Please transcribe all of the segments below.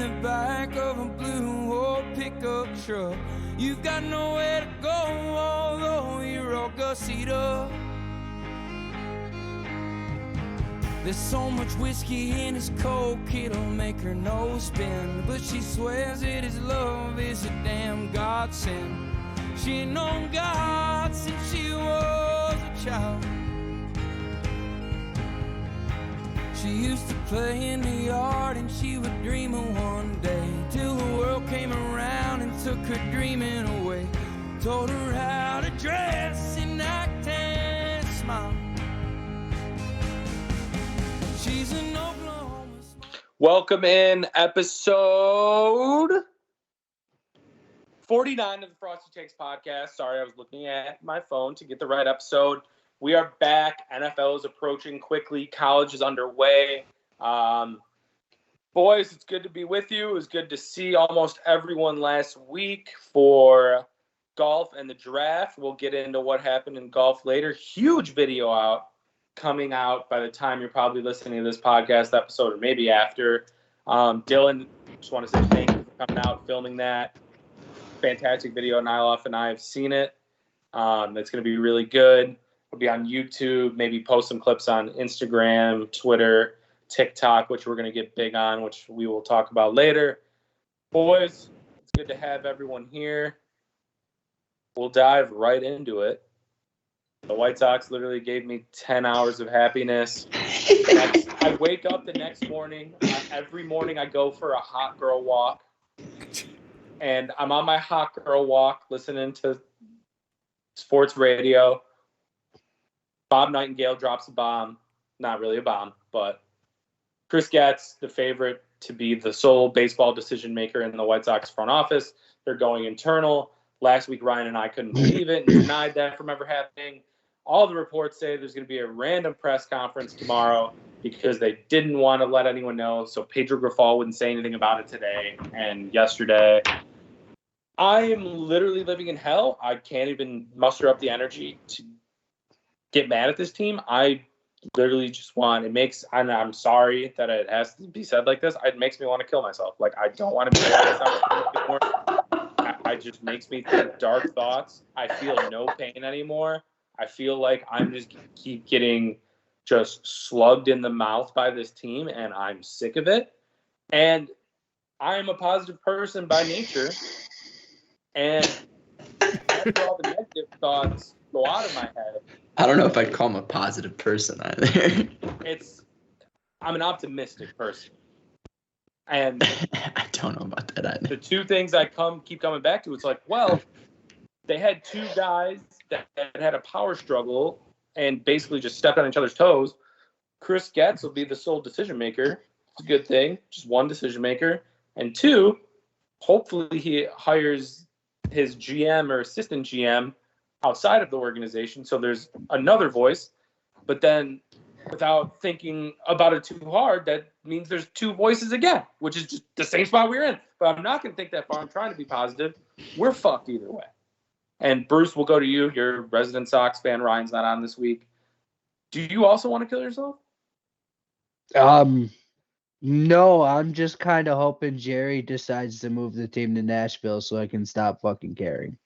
the back of a blue old pickup truck. You've got nowhere to go, although you're all gussied up. There's so much whiskey in his coke, it'll make her nose spin. But she swears that his love is a damn godsend. She ain't known God since she was a child. She used to play in the yard and she would dream of one day, till the world came around and took her dreaming away. Told her how to dress and act and smile. She's an Oklahoma. Welcome in episode 49 of the Frosty Takes podcast. Sorry, I was looking at my phone to get the right episode. We are back. NFL is approaching quickly. College is underway. Boys, it's good to be with you. It was good to see almost everyone last week for golf and the draft. We'll get into what happened in golf later. Huge video coming out by the time you're probably listening to this podcast episode, or maybe after. Dylan, just want to say thank you for coming out, filming that. Fantastic video. Niloff and I have seen it. It's going to be really good. It'll be on YouTube, maybe post some clips on Instagram, Twitter, TikTok, which we're going to get big on, which we will talk about later. Boys, it's good to have everyone here. We'll dive right into it. The White Sox literally gave me 10 hours of happiness. I wake up the next morning. Every morning I go for a hot girl walk. And I'm on my hot girl walk listening to sports radio. Bob Nightingale drops a bomb. Not really a bomb, but Chris Getz, the favorite to be the sole baseball decision maker in the White Sox front office. They're going internal. Last week, Ryan and I couldn't believe it and denied that from ever happening. All the reports say there's going to be a random press conference tomorrow because they didn't want to let anyone know. So Pedro Grifol wouldn't say anything about it today and yesterday. I am literally living in hell. I can't even muster up the energy to get mad at this team. I literally just want, and I'm sorry that it has to be said like this. It makes me want to kill myself. Like, I don't want to be anymore. It just makes me think dark thoughts. I feel no pain anymore. I feel like I'm just keep getting just slugged in the mouth by this team, and I'm sick of it. And I am a positive person by nature. And after all the negative thoughts go out of my head, I don't know if I'd call him a positive person either. I'm an optimistic person. And I don't know about that either. The two things I keep coming back to, it's like, well, they had two guys that had a power struggle and basically just stepped on each other's toes. Chris Getz will be the sole decision maker. It's a good thing. Just one decision maker. And two, hopefully he hires his GM or assistant GM outside of the organization. So there's another voice. But then without thinking about it too hard, that means there's two voices again, which is just the same spot we're in. But I'm not going to think that far. I'm trying to be positive. We're fucked either way. And Bruce, we'll go to you. You're a resident Sox fan. Ryan's not on this week. Do you also want to kill yourself? No, I'm just kind of hoping Jerry decides to move the team to Nashville so I can stop fucking caring.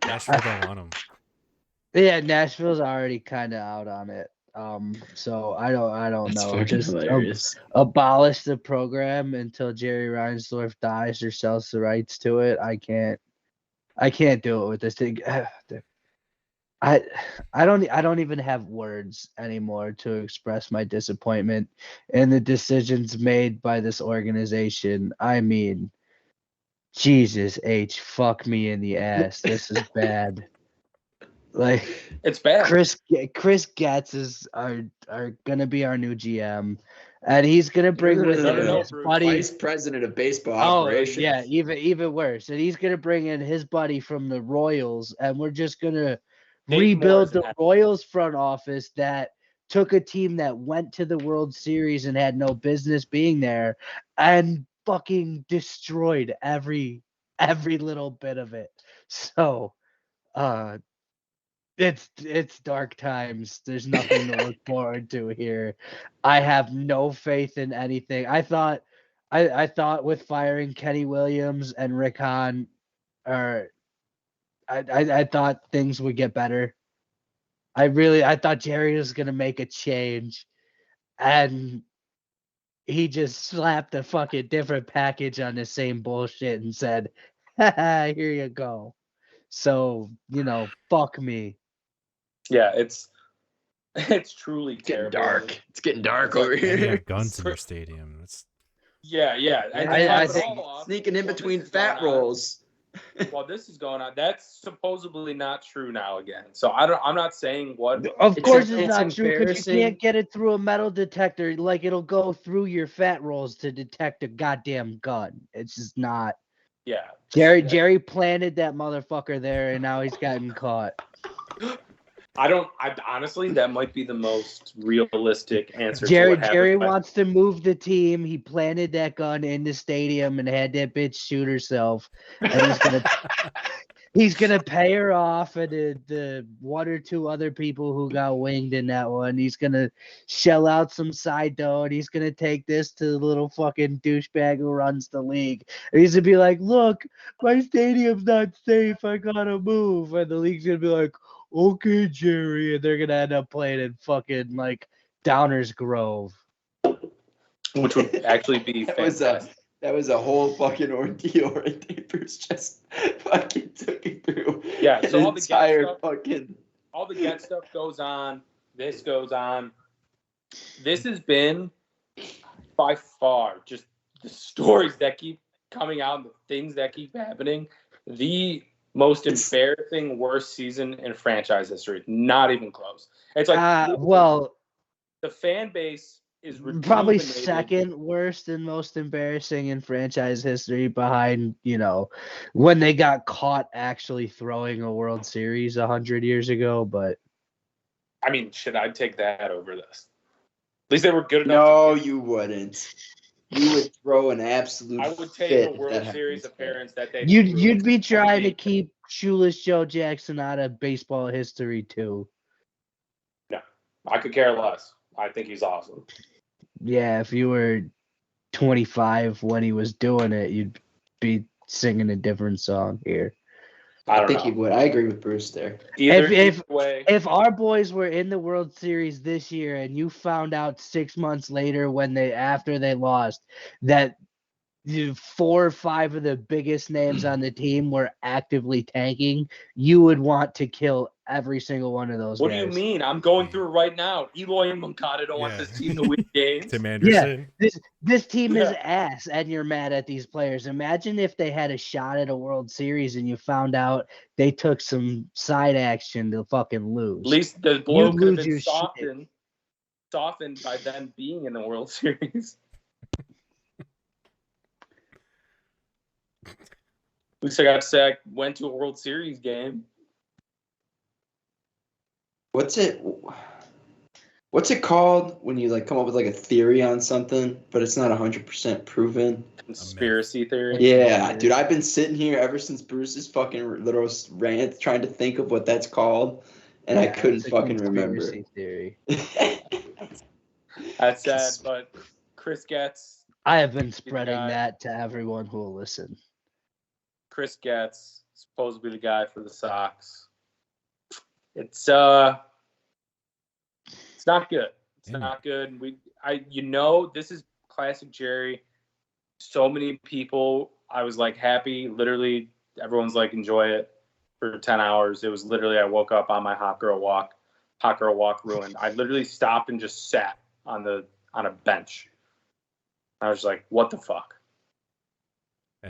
Nashville don't want him. Yeah, Nashville's already kind of out on it. So I don't That's know. Just hilarious. Abolish the program until Jerry Reinsdorf dies or sells the rights to it. I can't do it with this thing. I don't even have words anymore to express my disappointment in the decisions made by this organization. I mean, Jesus H, fuck me in the ass. This is bad. Like, it's bad. Chris Getz are gonna be our new GM, and he's gonna bring with him his buddy, vice president of baseball operations. Yeah, even worse. And he's gonna bring in his buddy from the Royals, and we're just gonna rebuild the Royals front office that took a team that went to the World Series and had no business being there, and fucking destroyed every little bit of it. So, It's dark times. There's nothing to look forward to here. I have no faith in anything. I thought with firing Kenny Williams and Rick Hahn, or I thought things would get better. I thought Jerry was gonna make a change, and he just slapped a fucking different package on the same bullshit and said, "Haha, here you go." So, fuck me. Yeah, it's truly Getting terrible. dark. It's getting dark It's over like- And you here. have guns in your stadium. It's Yeah. And I to top it think all off, Sneaking in while this between is going fat on- rolls. While this is going on, that's supposedly not true now again. So I'm not saying what. Of course It's it's not true because you embarrassing. can't get it through a metal detector. Like, it'll go through your fat rolls to detect a goddamn gun. It's just not. Yeah. Jerry planted that motherfucker there, and now he's gotten caught. I honestly, that might be the most realistic answer. to Jerry what happened. Jerry wants to move the team. He planted that gun in the stadium and had that bitch shoot herself. And he's gonna pay her off, and the one or two other people who got winged in that one. He's gonna shell out some side dough, and he's gonna take this to the little fucking douchebag who runs the league. And he's gonna be like, "Look, my stadium's not safe. I gotta move." And the league's gonna be like, "Okay, Jerry," and they're gonna end up playing in fucking like Downers Grove. which would actually be fantastic. That was a whole fucking ordeal right there. Bruce just fucking took it through. Yeah, so an all the Getz entire stuff- fucking. All the Getz stuff goes on. This goes on. This has been by far just the stories that keep coming out and the things that keep happening. The most embarrassing, worst season in franchise history. Not even close. It's like Well, the fan base is probably rejuvenated. second worst and most embarrassing in franchise history behind, when they got caught actually throwing a World Series 100 years ago. But I mean, shit, I'd take that over this. At least they were good enough. No, you wouldn't. You would throw an absolute. I would fit take a if World that Series happens. appearance that they. you'd be trying to Okay. keep shoeless Joe Jackson out of baseball history too. I could care less. I think he's awesome. Yeah, if you were 25 when he was doing it, you'd be singing a different song here. I I think don't he know. would. I agree with Bruce there. Either way, If our boys were in the World Series this year and you found out 6 months later after they lost that 4 or 5 of the biggest names on the team were actively tanking, you would want to kill every single one of those what guys. do you mean? I'm going through it right now. Eloy and Moncada don't want Yeah. this team to win games. Tim Anderson. This team is Yeah. ass, and you're mad at these players. Imagine if they had a shot at a World Series and you found out they took some side action to fucking lose. At least the blow could have lose been your shit. softened by them being in the World Series. At least I got to say I went to a World Series game. What's it called when you like come up with like a theory on something, but it's not 100% proven? Conspiracy theory. Yeah, dude, I've been sitting here ever since Bruce's fucking little rant trying to think of what that's called, and I couldn't It's a fucking remember. conspiracy theory. That's sad, but Chris Getz. I have been spreading guy. that to everyone who will listen. Chris Getz, supposed to be the guy for the Sox. It's not good. It's not good. This is classic Jerry. So many people, I was like happy. Literally, everyone's like enjoy it for 10 hours. It was literally I woke up on my hot girl walk ruined. I literally stopped and just sat on a bench. I was like, what the fuck?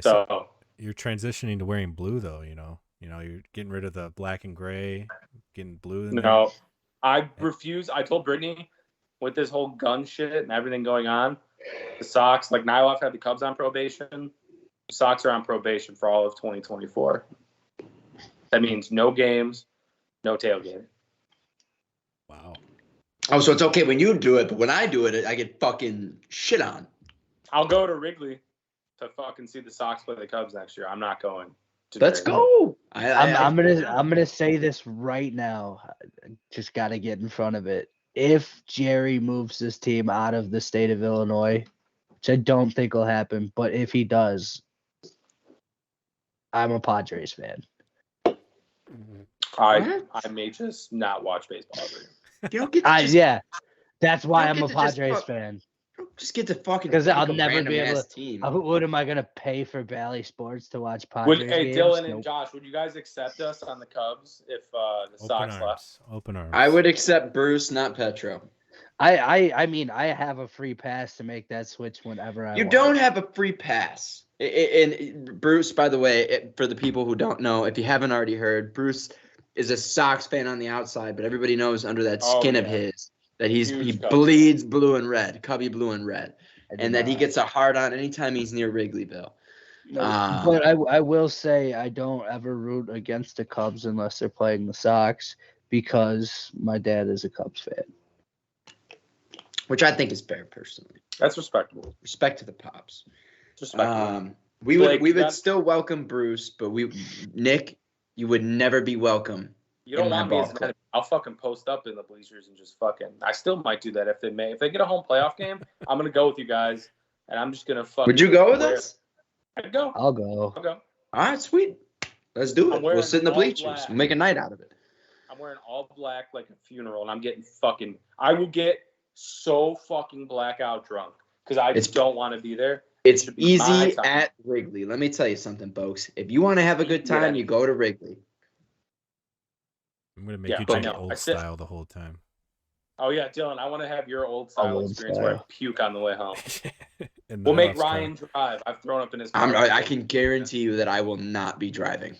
So You're transitioning to wearing blue, though. You're getting rid of the black and gray, getting blue. In there. no, I refuse. I told Brittany with this whole gun shit and everything going on, the Sox, like Niloff had the Cubs on probation. The Sox are on probation for all of 2024. That means no games, no tailgating. Wow. Oh, so it's okay when you do it, but when I do it, I get fucking shit on. I'll go to Wrigley to fucking see the Sox play the Cubs next year. I'm not going Let's go. I'm gonna say this right now. Just gotta get in front of it. If Jerry moves this team out of the state of Illinois, which I don't think will happen, but if he does, I'm a Padres fan. I may just not watch baseball ever. You don't get to Yeah, that's why don't I'm a get to just Padres fuck- fan. just get to fucking Because I'll pick a never be able random-ass to. team. What am I gonna pay for Bally Sports to watch Padres Hey, games? Dylan and Nope. Josh, would you guys accept us on the Cubs if the Open Sox left? arms. Open arms. I would accept Bruce, not Petro. I mean, I have a free pass to make that switch whenever I You want. don't have a free pass. And Bruce, by the way, for the people who don't know, if you haven't already heard, Bruce is a Sox fan on the outside, but everybody knows under that skin of his that he Huge Cubs bleeds blue and red, Cubby blue and red, I do and that he not. gets a hard on anytime he's near Wrigleyville. No, but I will say I don't ever root against the Cubs unless they're playing the Sox because my dad is a Cubs fan. Which I think is fair, personally. That's respectable. Respect to the Pops. It's respectable. We Blake, would you got- still welcome Bruce, but Nick, you would never be welcome. You don't in my want me as ball an club. enemy. I'll fucking post up in the bleachers and just fucking. I still might do that if they may. If they get a home playoff game, I'm gonna go with you guys, and I'm just gonna fucking. Would you go with us? I'd go. I'll go. I'll go. All right, sweet. Let's do I'm it. wearing We'll sit in the all bleachers. black. We'll make a night out of it. I'm wearing all black like a funeral, and I'm getting fucking. I will get so fucking blackout drunk because I just don't want to be there. It's should be my easy time. at Wrigley. Let me tell you something, folks. If you want to have a good time, you go to Wrigley. I'm gonna make Yeah, you I drink know. old I said- style the whole time. Oh yeah, Dylan, I want to have your old style Old experience where I style. puke on the way home. In We'll make Niloff's car. Ryan drive. I've thrown up in his car. I can guarantee you that I will not be driving.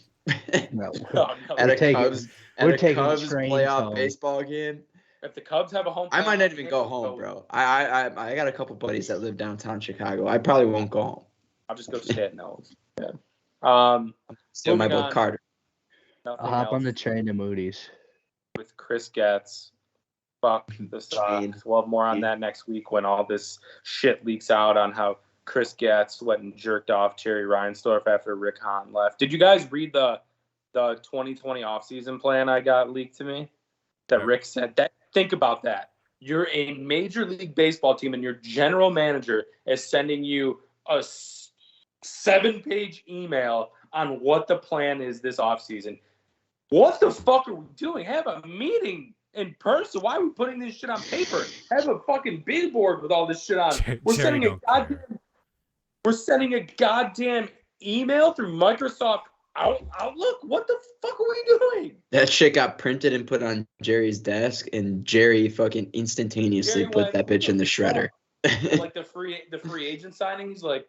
No. Oh, no. At We're a taking- Cubs, we're at a taking Cubs trains playoff home. baseball game. If the Cubs have a home, I might playoff not even game, go we'll home, bro. I got a couple buddies that live downtown Chicago. I probably won't go home. I'll just go stay at Nels. Yeah. Stay with my Moving boy on. Carter. Nothing I'll hop on the else train to Moody's. with Chris Getz. Fuck the Train. Sox. We'll have more on that next week when all this shit leaks out on how Chris Getz went and jerked off Jerry Reinsdorf after Rick Hahn left. Did you guys read the 2020 offseason plan I got leaked to me? That Rick said that. Think about that. You're a Major League Baseball team and your general manager is sending you a 7-page email on what the plan is this offseason. What the fuck are we doing? Have a meeting in person. Why are we putting this shit on paper? Have a fucking billboard with all this shit on. We're Jerry sending a don't care. we're sending a goddamn email through Microsoft Outlook. What the fuck are we doing? That shit got printed and put on Jerry's desk, and Jerry fucking instantaneously Jerry put went, that bitch in the shredder. Like the free agent signing, he's like,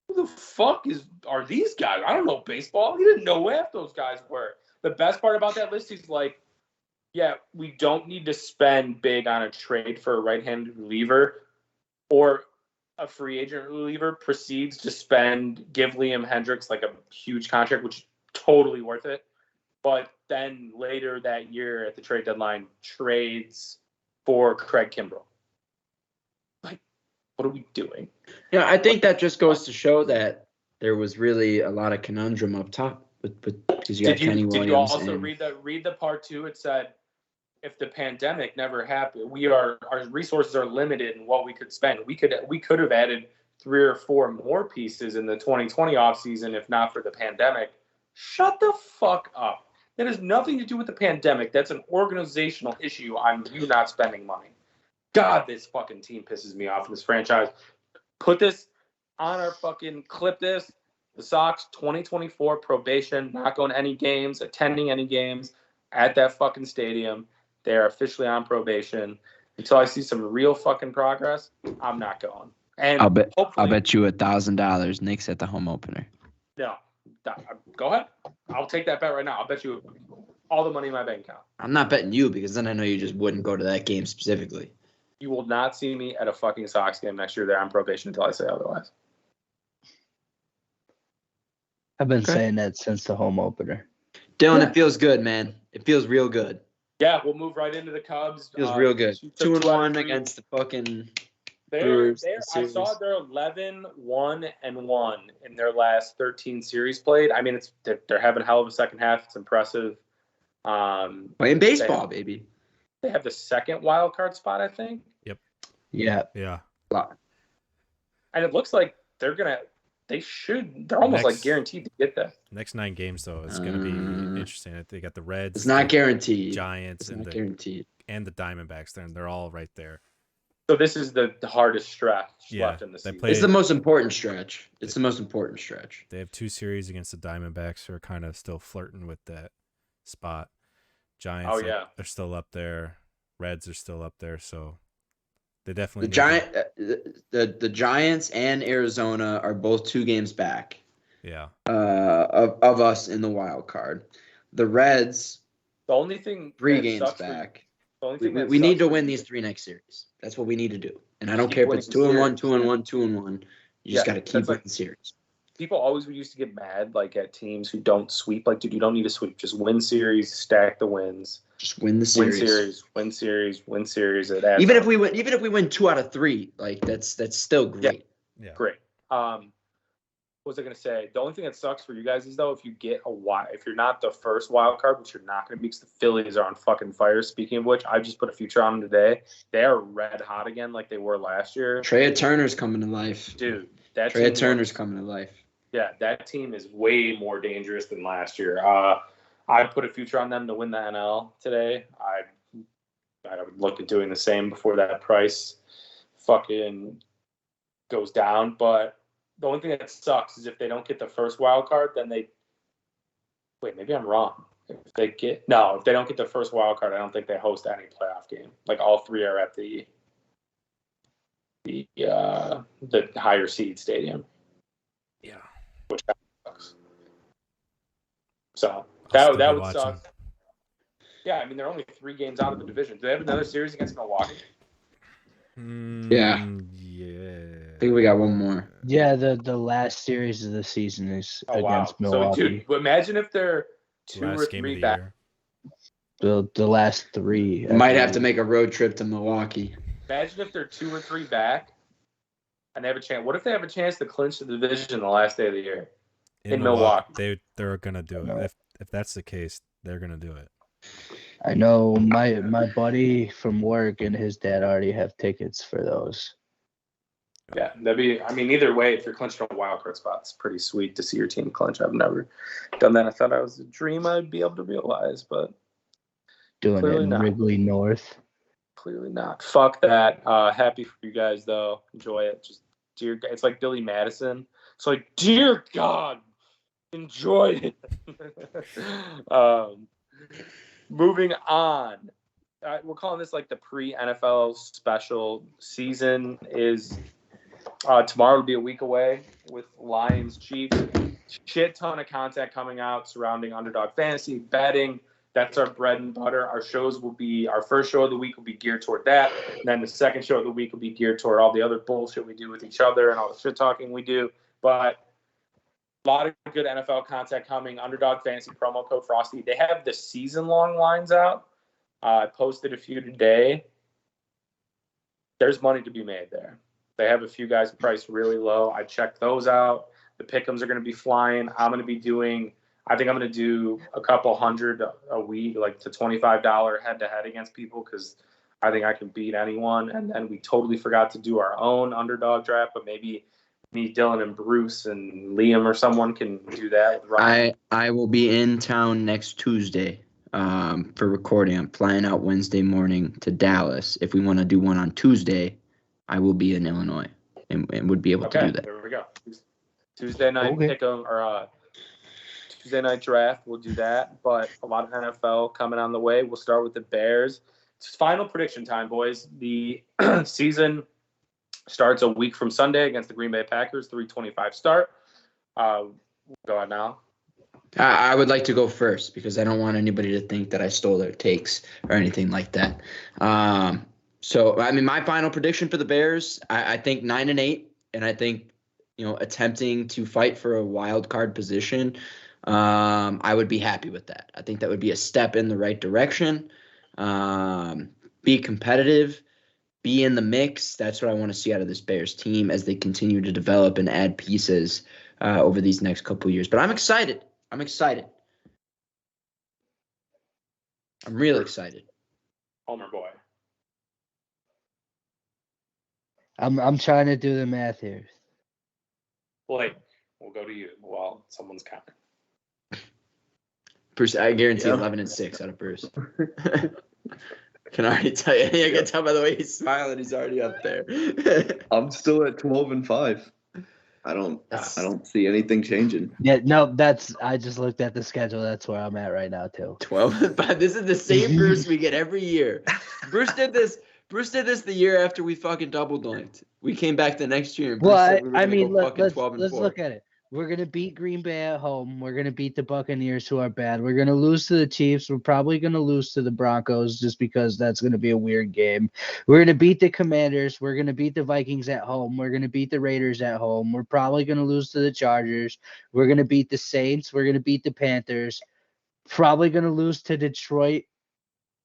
who the fuck are these guys? I don't know baseball. He didn't know who half those guys were. The best part about that list, he's like, yeah, we don't need to spend big on a trade for a right-handed reliever, or a free agent reliever proceeds to give Liam Hendricks like a huge contract, which is totally worth it. But then later that year at the trade deadline, trades for Craig Kimbrell. Like, what are we doing? Yeah, I think that just goes to show that there was really a lot of conundrum up top because you got Kenny Williams. Did you also and, read the part 2? It said, if the pandemic never happened, our resources are limited in what we could spend. We could have added 3 or 4 more pieces in the 2020 offseason if not for the pandemic. Shut the fuck up. That has nothing to do with the pandemic. That's an organizational issue on you not spending money. God, this fucking team pisses me off in this franchise. Put this on our fucking clip this. The Sox 2024 probation, not going to any games, attending any games at that fucking stadium. They are officially on probation. Until I see some real fucking progress, I'm not going. And I'll bet hopefully, you $1,000 Knicks at the home opener. No, go ahead. I'll take that bet right now. I'll bet you all the money in my bank account. I'm not betting you because then I know you just wouldn't go to that game specifically. You will not see me at a fucking Sox game next year. They're on probation until I say otherwise. I've been saying that since the home opener. Dylan, It feels good, man. It feels real good. Yeah, we'll move right into the Cubs. Feels real good. Took 2-1 3. against the fucking Brewers, the I saw series. they're 11-1-1 in their last 13 series played. I mean, they're having a hell of a second half. It's impressive. Playing baseball, baby. They have the second wild card spot, I think. Yep. Yeah. Yeah. And it looks like they're almost like guaranteed to get that. Next 9 games though, it's gonna be interesting. They got the Reds. It's not guaranteed. Giants It's and not guaranteed. And the Diamondbacks. They're all right there. So this is the hardest stretch left in the season. It's the most important stretch. It's the most important stretch. They have 2 series against the Diamondbacks who are kind of still flirting with that spot. Giants are still up there. Reds are still up there, so they definitely the Giants and Arizona are both 2 games back. Yeah. Of us in the wild card. The Reds, the only thing 3 games back. We need to win these 3 next series. That's what we need to do. And I don't care if it's 2-1, 2-1, 2-1. You just got to keep winning series. People always used to get mad at teams who don't sweep. Like, dude, you don't need to sweep. Just win series, stack the wins. Just win the series. Win series. Even if we win 2 out of 3, like that's still great. Yeah. Great. What was I gonna say? The only thing that sucks for you guys is though, if you're not the first wild card, which you're not gonna be, because the Phillies are on fucking fire. Speaking of which, I just put a future on them today. They are red hot again, like they were last year. Trey Turner's coming to life, dude. Trey Turner's coming to life. Yeah, that team is way more dangerous than last year. I put a future on them to win the NL today. I would look at doing the same before that price fucking goes down, but. The only thing that sucks is if they don't get the first wild card, then maybe I'm wrong. If they don't get the first wild card, I don't think they host any playoff game. Like all 3 are at the higher seed stadium. Yeah. Which sucks. So that would suck. Yeah, I mean they're only 3 games out of the division. Do they have another series against Milwaukee? Yeah. I think we got one more. Yeah, the last series of the season is against Milwaukee. So, dude, imagine if they're 2 or 3 back. The last 3. Might have to make a road trip to Milwaukee. Imagine if they're 2 or 3 back, and they have a chance. What if they have a chance to clinch the division the last day of the year in Milwaukee? They're gonna do it. If that's the case, they're gonna do it. I know my buddy from work and his dad already have tickets for those. Yeah, either way, if you're clinching a wild card spot, it's pretty sweet to see your team clinch. I've never done that. I thought it was a dream I'd be able to realize, but doing it in Wrigley North. Clearly not. Fuck that. Happy for you guys though. Enjoy it. Just it's like Billy Madison. It's like, dear God, enjoy it. Moving on. We're calling this like the pre-NFL special. Season is tomorrow will be a week away with Lions Chiefs. Shit ton of content coming out surrounding Underdog Fantasy, betting. That's our bread and butter. Our first show of the week will be geared toward that. And then the second show of the week will be geared toward all the other bullshit we do with each other and all the shit talking we do. But a lot of good NFL content coming. Underdog Fantasy promo code Frosty. They have the season-long lines out. I posted a few today. There's money to be made there. They have a few guys priced really low. I checked those out. The pick'ems are going to be flying. I think I'm going to do a couple hundred a week, like the $25 head-to-head against people, because I think I can beat anyone. And then we totally forgot to do our own underdog draft, but maybe me, Dylan, and Bruce and Liam or someone can do that. I will be in town next Tuesday for recording. I'm flying out Wednesday morning to Dallas. If we want to do one on Tuesday, I will be in Illinois and would be able to do that. There we go. Tuesday night pick'em or Tuesday night draft. We'll do that. But a lot of NFL coming on the way. We'll start with the Bears. It's final prediction time, boys. The season starts a week from Sunday against the Green Bay Packers, 3:25 start. Go ahead now. I would like to go first because I don't want anybody to think that I stole their takes or anything like that. So, my final prediction for the Bears, I think 9-8, and I think, attempting to fight for a wild card position, I would be happy with that. I think that would be a step in the right direction. Be competitive, be in the mix. That's what I want to see out of this Bears team as they continue to develop and add pieces over these next couple of years. But I'm excited. I'm real excited. Homer boy. I'm trying to do the math here. Blake, we'll go to you while someone's counting. Bruce, I guarantee 11-6 out of Bruce. Can already tell you. I can tell by the way he's smiling. He's already up there. I'm still at 12-5. I don't see anything changing. Yeah, no, I just looked at the schedule. That's where I'm at right now too. 12-5. This is the same Bruce we get every year. Bruce did this the year after we fucking double doinked. We came back the next year and Bruce said we were let's look at it. We're gonna beat Green Bay at home. We're gonna beat the Buccaneers, who are bad. We're gonna lose to the Chiefs. We're probably gonna lose to the Broncos just because that's gonna be a weird game. We're gonna beat the Commanders. We're gonna beat the Vikings at home. We're gonna beat the Raiders at home. We're probably gonna lose to the Chargers. We're gonna beat the Saints. We're gonna beat the Panthers. Probably gonna lose to Detroit.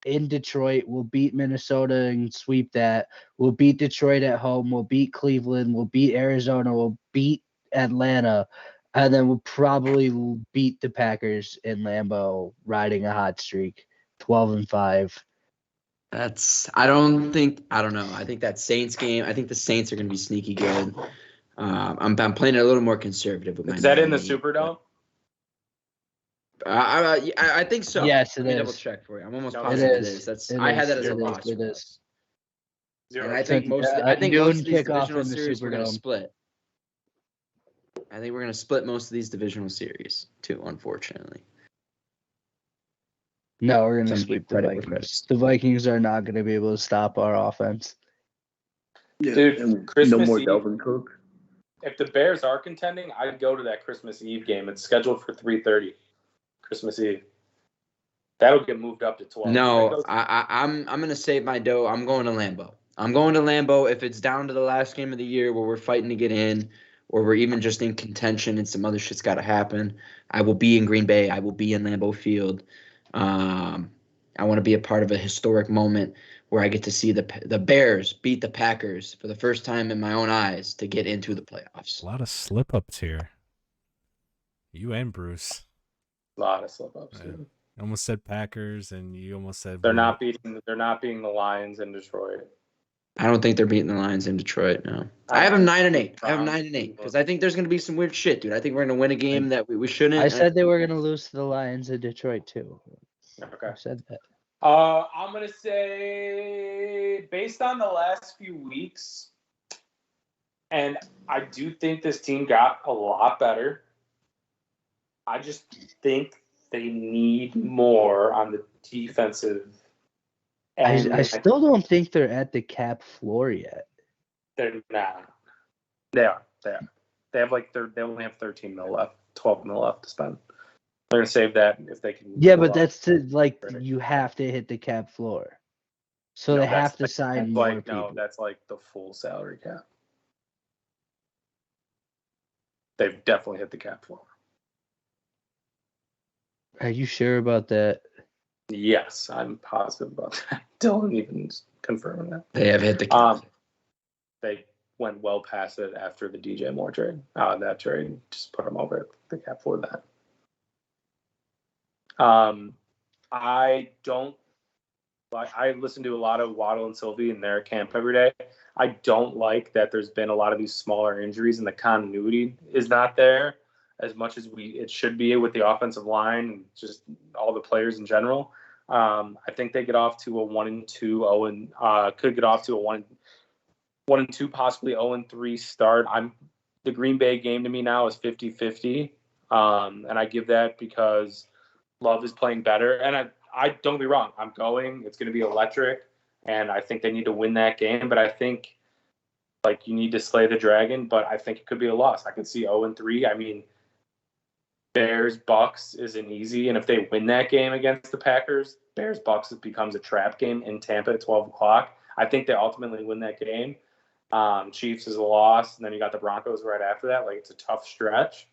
In Detroit, we'll beat Minnesota and sweep that. We'll beat Detroit at home. We'll beat Cleveland. We'll beat Arizona. We'll beat Atlanta, and then we'll probably beat the Packers in Lambeau, riding a hot streak, 12-5. I don't know. I think that Saints game. I think the Saints are going to be sneaky good. I'm playing it a little more conservative with my. Is that in the Superdome? I think so. Yes, it Let me is. double check for you. I'm almost It positive is. I had that as a loss. It is. And I think most of these divisional series we're going to split. I think we're going to split most of these divisional series too, unfortunately. No, we're going to sweep the Vikings. The Vikings are not going to be able to stop our offense. Yeah, dude, Christmas no more Eve. Dalvin Cook. If the Bears are contending, I'd go to that Christmas Eve game. It's scheduled for 3:30. Christmas Eve. That'll get moved up to 12. No, I'm going to save my dough. I'm going to Lambeau. If it's down to the last game of the year where we're fighting to get in, or we're even just in contention and some other shit's got to happen, I will be in Green Bay. I will be in Lambeau Field. I want to be a part of a historic moment where I get to see the Bears beat the Packers for the first time in my own eyes to get into the playoffs. A lot of slip-ups here. You and Bruce. A lot of slip-ups. Yeah. I almost said Packers, and you almost said they're not beating the Lions in Detroit. I don't think they're beating the Lions in Detroit. No, I have them 9-8. I have them 9-8 because I think there's going to be some weird shit, dude. I think we're going to win a game that we shouldn't. I said they were going to lose to the Lions in Detroit too. Okay, I said that. I'm going to say, based on the last few weeks, and I do think this team got a lot better. I just think they need more on the defensive. I still don't think they're at the cap floor yet. They're not. They are. They have they only have 13 mil left, 12 mil left to spend. They're gonna save that if they can. Yeah, but that's you have to hit the cap floor. So they have to sign more people. No, that's like the full salary cap. They've definitely hit the cap floor. Are you sure about that? Yes, I'm positive about that. Dylan even confirming that. They have hit the cap. They went well past it after the DJ Moore trade. That trade just put them over the cap for that. I listen to a lot of Waddle and Sylvie in their camp every day. I don't like that there's been a lot of these smaller injuries and the continuity is not there as much as it should be with the offensive line and just all the players in general. I think they get off to a 1-2, could get off to a 1-2, possibly 0-3 start. The Green Bay game to me now is 50-50. And I give that because Love is playing better. And I don't get me wrong. I'm going. It's going to be electric. And I think they need to win that game. But I think you need to slay the dragon. But I think it could be a loss. I could see 0-3. I mean, Bears-Bucks isn't easy. And if they win that game against the Packers, Bears-Bucks becomes a trap game in Tampa at 12 o'clock. I think they ultimately win that game. Chiefs is a loss. And then you got the Broncos right after that. It's a tough stretch.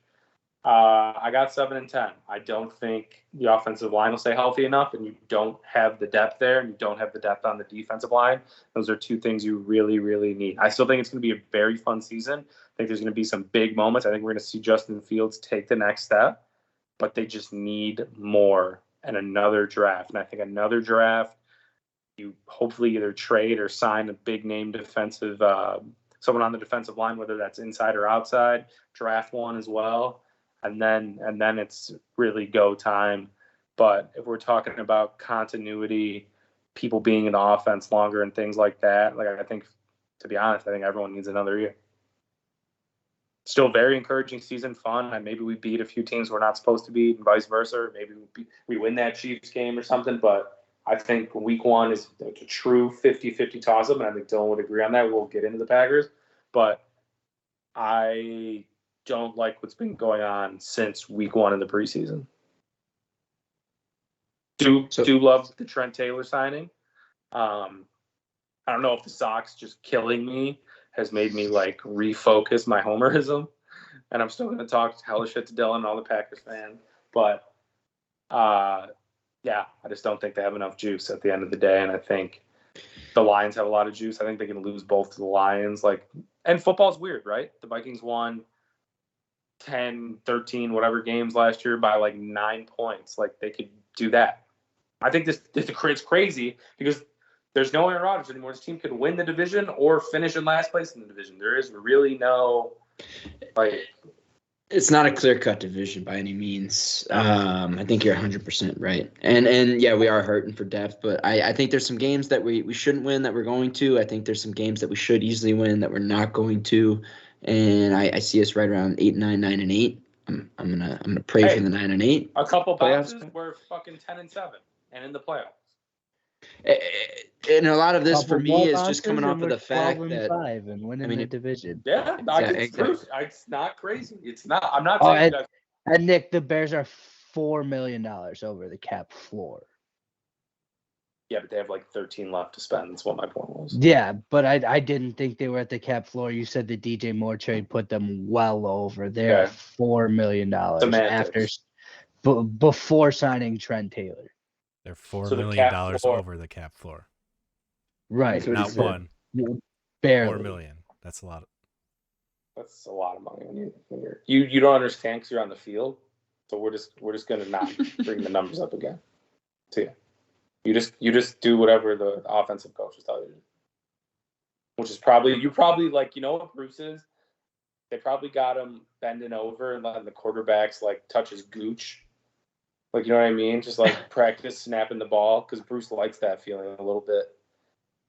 I got 7 and 10. I don't think the offensive line will stay healthy enough, and you don't have the depth there, and you don't have the depth on the defensive line. Those are two things you really, really need. I still think it's going to be a very fun season. I think there's going to be some big moments. I think we're going to see Justin Fields take the next step, but they just need more and another draft. And I think another draft, you hopefully either trade or sign a big name defensive, someone on the defensive line, whether that's inside or outside, draft one as well. And then it's really go time. But if we're talking about continuity, people being in the offense longer and things like that, like I think, to be honest, I think everyone needs another year. Still very encouraging season, fun. And maybe we beat a few teams we're not supposed to beat and vice versa. Or maybe we win that Chiefs game or something. But I think week one is a true 50-50 toss-up, and I think Dylan would agree on that. We'll get into the Packers. But I don't like what's been going on since week one in the preseason. Do love the Trent Taylor signing. I don't know if the Sox just killing me has made me like refocus my homerism, and I'm still going to talk hella shit to Dylan and all the Packers fans. But yeah, I just don't think they have enough juice at the end of the day, and I think the Lions have a lot of juice. I think they can lose both to the Lions. And football's weird, right? The Vikings won 10, 13, whatever games last year by like 9 points. Like they could do that. I think this it's crazy because there's no Aaron Rodgers anymore. This team could win the division or finish in last place in the division. There is really no It's not a clear-cut division by any means. I think you're 100% right. And yeah, we are hurting for depth, but I think there's some games that we shouldn't win that we're going to. I think there's some games that we should easily win that we're not going to. And I see us right around 8-9, 9-8. I'm gonna pray for the 9-8. A couple bounces, we're fucking 10-7 and in the playoffs. And a lot of this for me is just coming off of the fact that 5 and winning the division. Yeah, exactly. It's not crazy. It's not. I'm not saying that. And Nick, the Bears are $4 million over the cap floor. Yeah, but they have like 13 left to spend. That's what my point was. Yeah, but I didn't think they were at the cap floor. You said the DJ Moore trade put them well over. They're $4 million after before signing Trent Taylor. They're $4 million over the cap floor. Right. Not one. Barely. 4 million. That's a lot. That's a lot of money when you don't understand because you're on the field. So we're just gonna not bring the numbers up again. So yeah, you just do whatever the offensive coaches tell you to do. Which is probably like, you know what Bruce is? They probably got him bending over and letting the quarterbacks like touch his gooch. Like, you know what I mean? Just like practice snapping the ball because Bruce likes that feeling a little bit.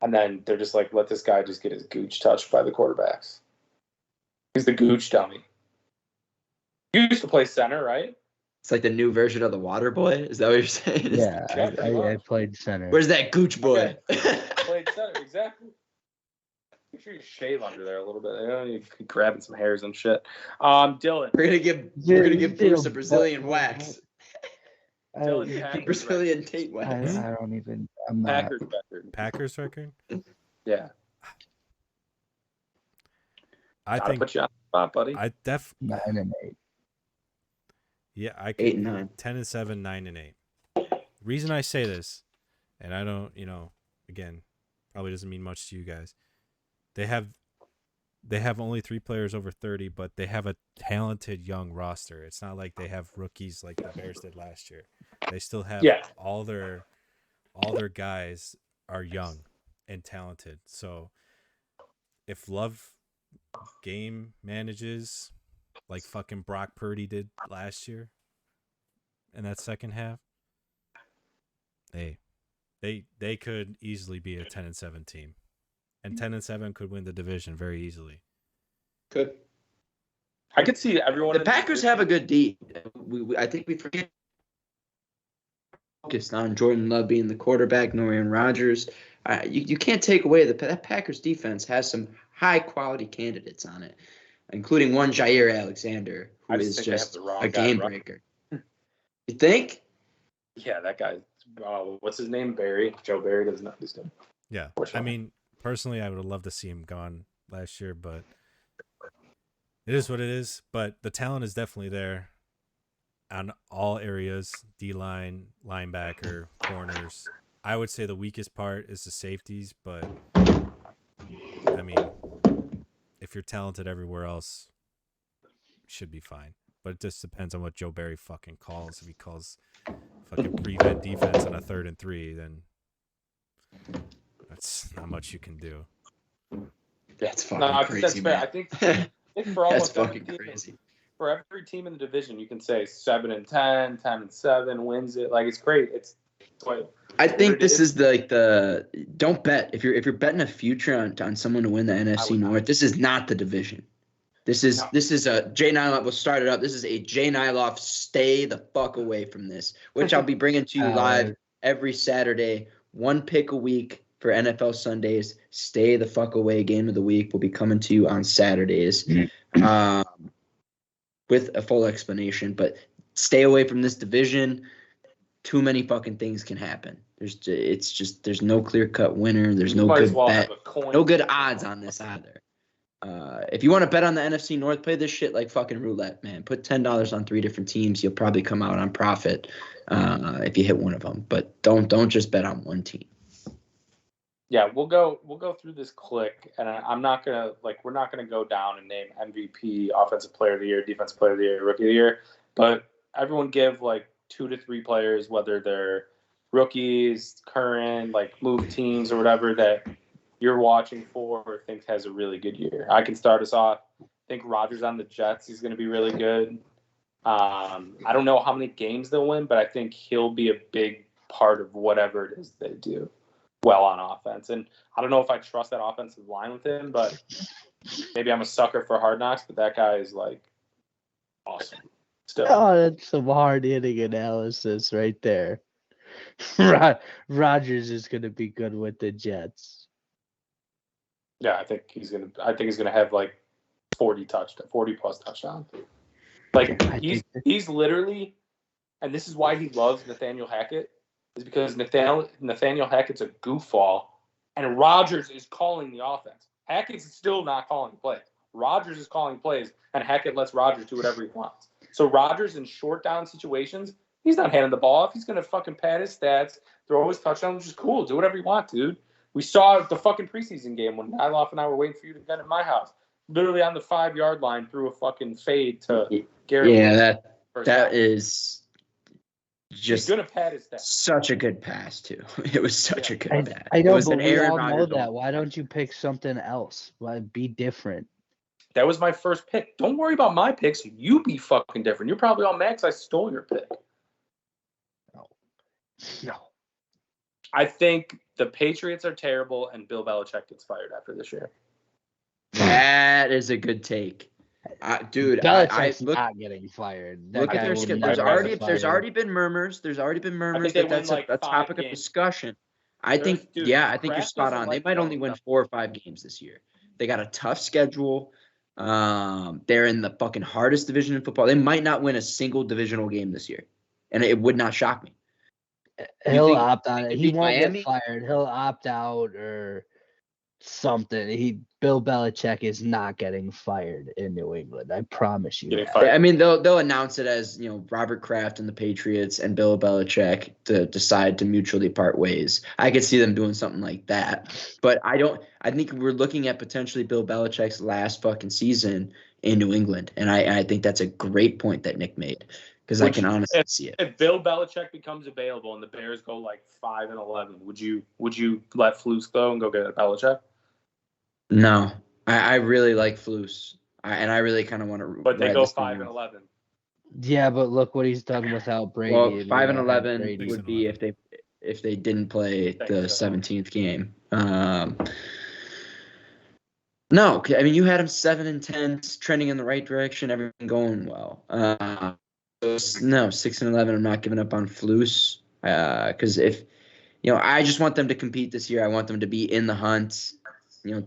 And then they're just like, let this guy just get his gooch touched by the quarterbacks. He's the gooch dummy. You used to play center, right? It's like the new version of the Water Boy. Is that what you're saying? Yeah, I played center. Where's that gooch boy? Okay. Played center, exactly. Make sure you shave under there a little bit. You know, you're grabbing some hairs and shit. Dylan. We're gonna give Bruce a Brazilian wax. Dylan, Brazilian Tate wax. I don't even. I'm not. Packers record? Yeah. I Gotta think put you on the spot, buddy. 9-8. Yeah, I 8-9. 10-7, 9-8. Reason I say this, and I don't, again, probably doesn't mean much to you guys. They have only 3 players over 30, but they have a talented young roster. It's not like they have rookies like the Bears did last year. They still have all their guys are young and talented. So if Love game manages like fucking Brock Purdy did last year in that second half, they could easily be a 10-7 team. And 10-7 could win the division very easily. Could. I could see everyone. The Packers have a good D. I think we forget focused on Jordan Love being the quarterback, nor Aaron Rodgers. You can't take away that Packers defense has some high quality candidates on it, including one Jair Alexander, who is just a game breaker. You think? Yeah, that guy. What's his name? Barry. Joe Barry doesn't know this dude. Yeah, I mean, personally, I would have loved to see him gone last year, but it is what it is. But the talent is definitely there. on all areas, D-line, linebacker, corners. I would say the weakest part is the safeties, but I mean, if you're talented everywhere else, you should be fine. But it just depends on what Joe Barry fucking calls. If he calls fucking prevent defense on a 3rd and 3, then that's not much you can do. That's fucking No, I think crazy, that's fair. man. I think for almost That's every fucking team, crazy. for every team in the division, you can say 7-10, 10-7 wins it. Like, it's great. It's what I think it this is. is the don't bet if you're betting a future on someone to win the NFC would not. North. This is not the division. This is a Jay Niloff. We'll start it up. This is a Jay Niloff. Stay the fuck away from this, which I'll be bringing to you live every Saturday. 1 pick a week for NFL Sundays. Stay the fuck away. Game of the week will be coming to you on Saturdays, with a full explanation. But stay away from this division. Too many fucking things can happen. There's no clear cut winner. There's no good bet. No good odds on this either. If you want to bet on the NFC North, play this shit like fucking roulette, man. Put $10 on 3 different teams. You'll probably come out on profit if you hit one of them. But don't just bet on one team. Yeah, we'll go through this click, and I'm not gonna we're not gonna go down and name MVP, Offensive Player of the Year, Defensive Player of the Year, Rookie of the Year, but everyone give 2 to 3 players, whether they're rookies, current, move teams or whatever that you're watching for or think has a really good year. I can start us off. I think Rodgers on the Jets, he's going to be really good. I don't know how many games they'll win, but I think he'll be a big part of whatever it is they do well on offense. And I don't know if I trust that offensive line with him, but maybe I'm a sucker for Hard Knocks, but that guy is awesome. Still. Oh, that's some hard-hitting analysis right there. Rodgers is going to be good with the Jets. Yeah, I think he's gonna have 40 plus touchdowns. He's literally, and this is why he loves Nathaniel Hackett, is because Nathaniel Hackett's a goofball, and Rodgers is calling the offense. Hackett's still not calling plays. Rodgers is calling plays, and Hackett lets Rodgers do whatever he wants. So Rodgers in short down situations, he's not handing the ball off. He's gonna fucking pad his stats, throw his touchdowns, which is cool. Do whatever you want, dude. We saw the fucking preseason game when Niloff and I were waiting for you to get in my house. Literally on the 5-yard line, threw a fucking fade to Gary. Yeah, that is just gonna pad his stats. Such a good pass too. It was such a good pass. I know, it was but an we Aaron all know Rodgers that. Why don't you pick something else? Why be different? That was my first pick. Don't worry about my picks. You be fucking different. You're probably all mad because I stole your pick. No. I think the Patriots are terrible, and Bill Belichick gets fired after this year. That is a good take, dude. Belichick's not getting fired. Look at their schedule. There's already been murmurs. There's already been murmurs that that's a topic of discussion. I think you're spot on. They might only win 4 or 5 games this year. They got a tough schedule. They're in the fucking hardest division in football. They might not win a single divisional game this year, and it would not shock me. He'll opt out. He won't get fired. He'll opt out or something. Bill Belichick is not getting fired in New England. I promise you. I mean, they'll announce it as Robert Kraft and the Patriots and Bill Belichick to decide to mutually part ways. I could see them doing something like that, but I think we're looking at potentially Bill Belichick's last fucking season in New England, and I think that's a great point that Nick made. Because I can honestly see it. If Bill Belichick becomes available and the Bears go 5-11, would you let Flus go and go get Belichick? No, I really like Flus, and I really kind of want to. But they go 5-11. Yeah, but look what he's done without Brady. Well, 5-11 would be if they didn't play the 17th game. No, I mean you had him 7-10, trending in the right direction, everything going well. No, 6-11. I'm not giving up on Flus because if I just want them to compete this year. I want them to be in the hunt,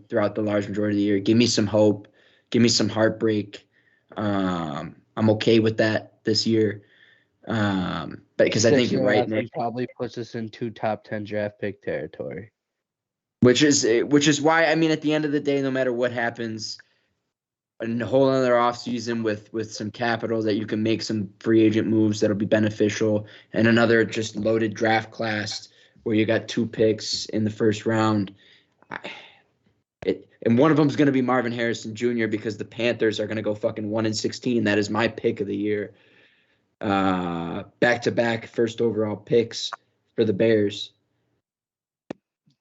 throughout the large majority of the year. Give me some hope. Give me some heartbreak. I'm okay with that this year. But because I think you're right, Nick. Probably puts us into top 10 draft pick territory. Which is why, I mean, at the end of the day, no matter what happens, a whole other offseason with some capital that you can make some free agent moves that'll be beneficial, and another just loaded draft class where you got 2 picks in the first round. And one of them is going to be Marvin Harrison Jr. because the Panthers are going to go fucking 1-16. That is my pick of the year. Back-to-back first overall picks for the Bears.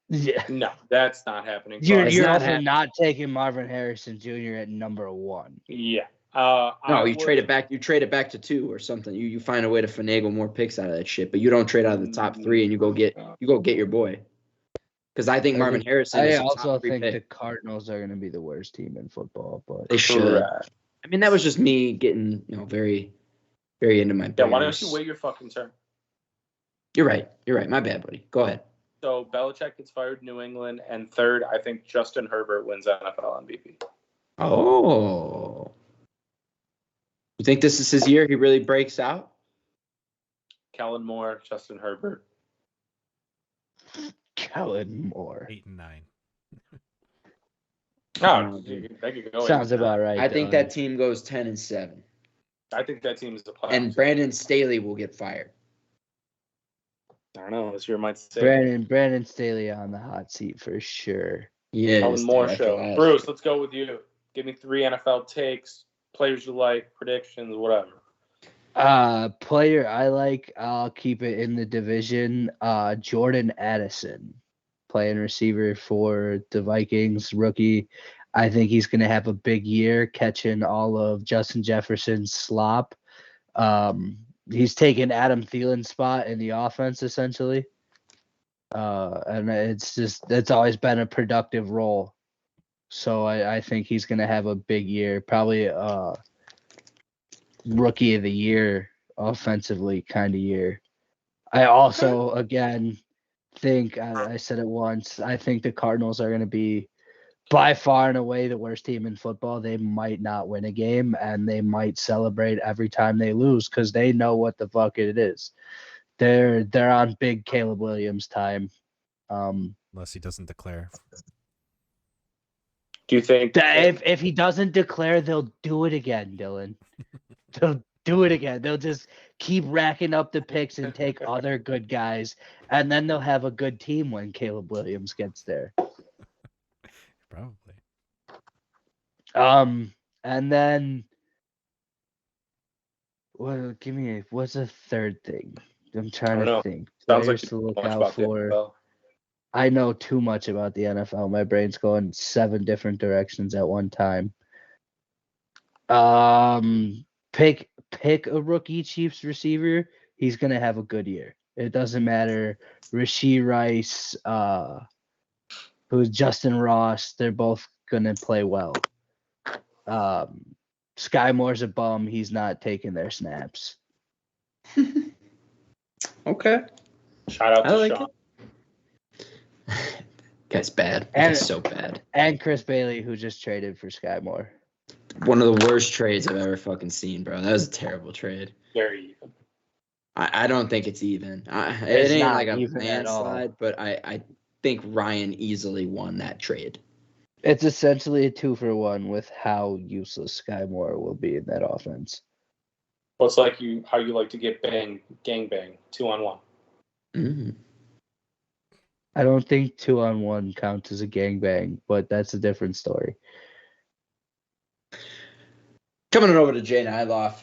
Yeah. No, that's not happening. You're It's not also happening. not taking Marvin Harrison Jr. at number 1. Yeah. No, you trade it back. You trade it back to 2 or something. You find a way to finagle more picks out of that shit. But you don't trade out of the top 3 and you go get your boy. Because I think Marvin Harrison I is a also top 3 think pick. the Cardinals are going to be the worst team in football, but They should. I mean, that was just me getting very, very into my Bears. Yeah, why don't you wait your fucking turn? You're right. My bad, buddy. Go ahead. So Belichick gets fired in New England, and third, I think Justin Herbert wins NFL MVP. Oh. You think this is his year? He really breaks out? Kellen Moore, Justin Herbert. Kellen Moore. 8 and 9. Oh, that could go. Sounds about right. I think Dylan. that team goes 10-7. I think that team's the playoffs. And Brandon Staley will get fired. I don't know. This year might say Brandon Staley on the hot seat for sure. Yeah. Kellen Moore show. Bruce, let's go with you. Give me 3 NFL takes, players you like, predictions, whatever. Player I like, I'll keep it in the division. Jordan Addison, playing receiver for the Vikings, rookie. I think he's going to have a big year catching all of Justin Jefferson's slop. He's taken Adam Thielen's spot in the offense, essentially. And it's always been a productive role. So I think he's going to have a big year, probably rookie of the year, offensively kind of year. I also, again, think, I said it once, I think the Cardinals are going to be by far and away the worst team in football. They might not win a game, and they might celebrate every time they lose because they know what the fuck it is. They're on big Caleb Williams time. Unless he doesn't declare. Do you think If he doesn't declare, they'll do it again, Dylan. They'll do it again. They'll just keep racking up the picks and take other good guys, and then they'll have a good team when Caleb Williams gets there. Probably. And then what's a third thing? I'm trying to think. Sounds like Players to look much out about the for. NFL. I know too much about the NFL. My brain's going 7 different directions at one time. Pick a rookie Chiefs receiver. He's gonna have a good year. It doesn't matter. Rashee Rice, who's Justin Ross. They're both gonna play well. Sky Moore's a bum. He's not taking their snaps. Okay. Shout out to like Sean. Guy's bad. And- He's so bad. And Chris Bailey, who just traded for Sky Moore. One of the worst trades I've ever fucking seen, bro. That was a terrible trade. Very even. I don't think it's even. It It's ain't not like a even at all. landslide, but I think Ryan easily won that trade. It's essentially a 2-for-1 with how useless Sky Moore will be in that offense. What's like how you like to get gang bang 2-on-1? Mm-hmm. I don't think 2-on-1 counts as a gangbang, but that's a different story. Coming on over to Jay Niloff.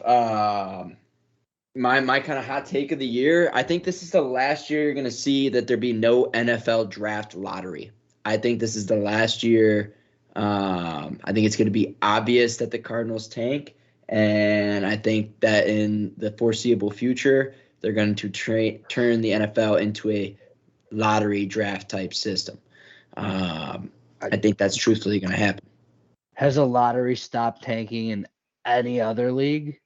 My kind of hot take of the year. I think this is the last year you're going to see that there be no NFL draft lottery. I think this is the last year. I think it's going to be obvious that the Cardinals tank. And I think that in the foreseeable future, they're going to turn the NFL into a lottery draft type system. I think that's truthfully going to happen. Has a lottery stopped tanking in any other league?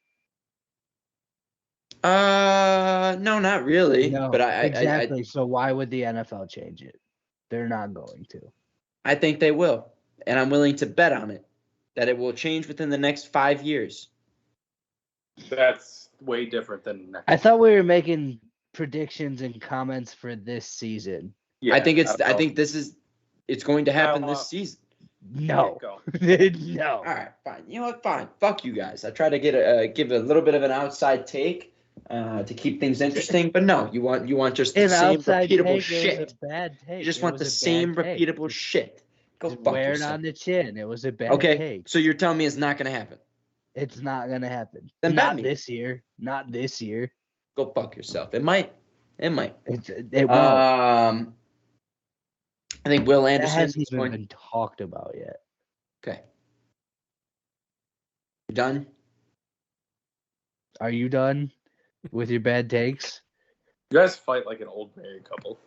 No, not really. No, But exactly. So why would the NFL change it? They're not going to. I think they will. And I'm willing to bet on it that it will change within the next 5 years. That's way different than next. I thought we were making predictions and comments for this season. Yeah, I think it's going to happen this season. No. Go. No. All right, fine. You know what? Fine. Fuck you guys. I try to give a little bit of an outside take to keep things interesting, but no, you want just the An same outside repeatable take, shit. it was a bad take. You just It want was the a same bad take. repeatable shit. Go Just fuck wear it yourself. on the chin. It was a bad Okay, take. so you're telling me it's not gonna happen? It's not gonna happen. Then bet Not me. this year. Not this year. Go fuck yourself. It might. It might. It won't. I think Will That Anderson hasn't is even going. been talked about yet. Okay. You done? Are you done with your bad takes? You guys fight like an old married couple.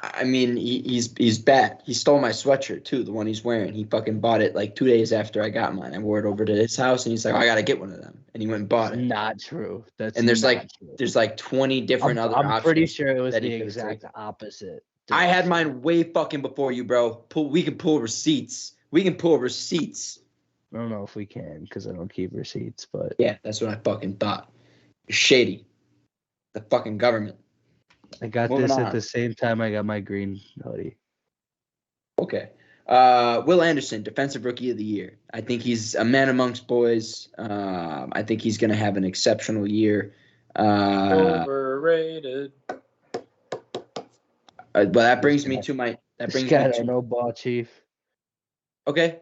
I mean, he's bad. He stole my sweatshirt too, the one he's wearing. He fucking bought it like 2 days after I got mine. I wore it over to his house, and he's like, "I gotta get one of them," and he went and bought it. Not true. That's And there's not true. there's like 20 different other I'm options. pretty sure it was that he the could've exact taken. opposite. I had direction. mine way fucking before you, bro. We can pull receipts. We can pull receipts. I don't know if we can because I don't keep receipts, but Yeah, that's what I fucking thought. You're shady. The fucking government. I got Moving this on. at the same time I got my green hoodie. Okay. Will Anderson, Defensive Rookie of the Year. I think he's a man amongst boys. I think he's going to have an exceptional year. Overrated. But that brings me to my. That This brings guy me don't to. know ball chief. Okay.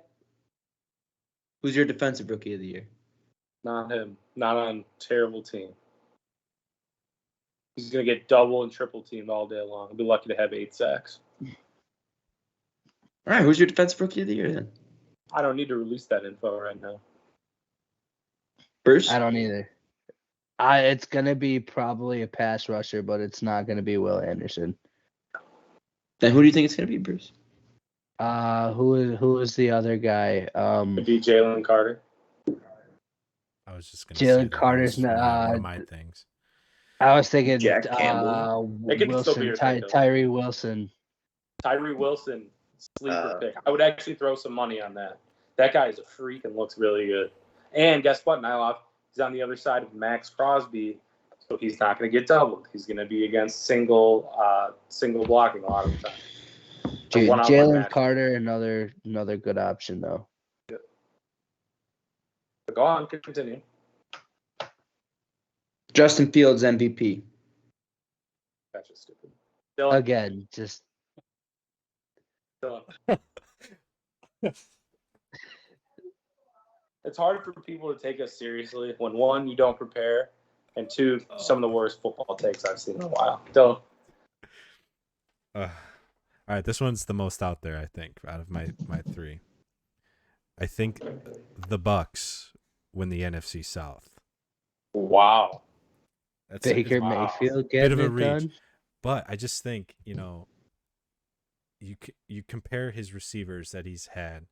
Who's your Defensive Rookie of the Year? Not him. Not on a terrible team. He's going to get double and triple teamed all day long. I'll be lucky to have 8 sacks. All right. Who's your Defensive Rookie of the Year then? I don't need to release that info right now. Bruce? I don't either. It's gonna be probably a pass rusher, but it's not gonna be Will Anderson. Then who do you think it's going to be, Bruce? Who is the other guy? It'd be Jalen Carter. I was just gonna Jalen say that. Carter's That was not- one of my things. I was thinking Jack Campbell. It could still be Wilson, your pick, though. Tyree Wilson. Tyree Wilson, sleeper pick. I would actually throw some money on that. That guy is a freak and looks really good. And guess what, Niloff? He's on the other side of Max Crosby, so he's not going to get doubled. He's going to be against single blocking a lot of the time. Dude, one-on-one Jalen match. Carter, another good option though. But go on, continue. Justin Fields MVP. That's just stupid. Dylan, Again, just Dylan. It's hard for people to take us seriously when, one, you don't prepare, and two, some of the worst football takes I've seen in a while. Dylan. All right, this one's the most out there, I think, out of my three. I think the Bucks win the NFC South. Wow. That's Baker wow. Mayfield bit of getting a it reach. done. But I just think, you compare his receivers that he's had.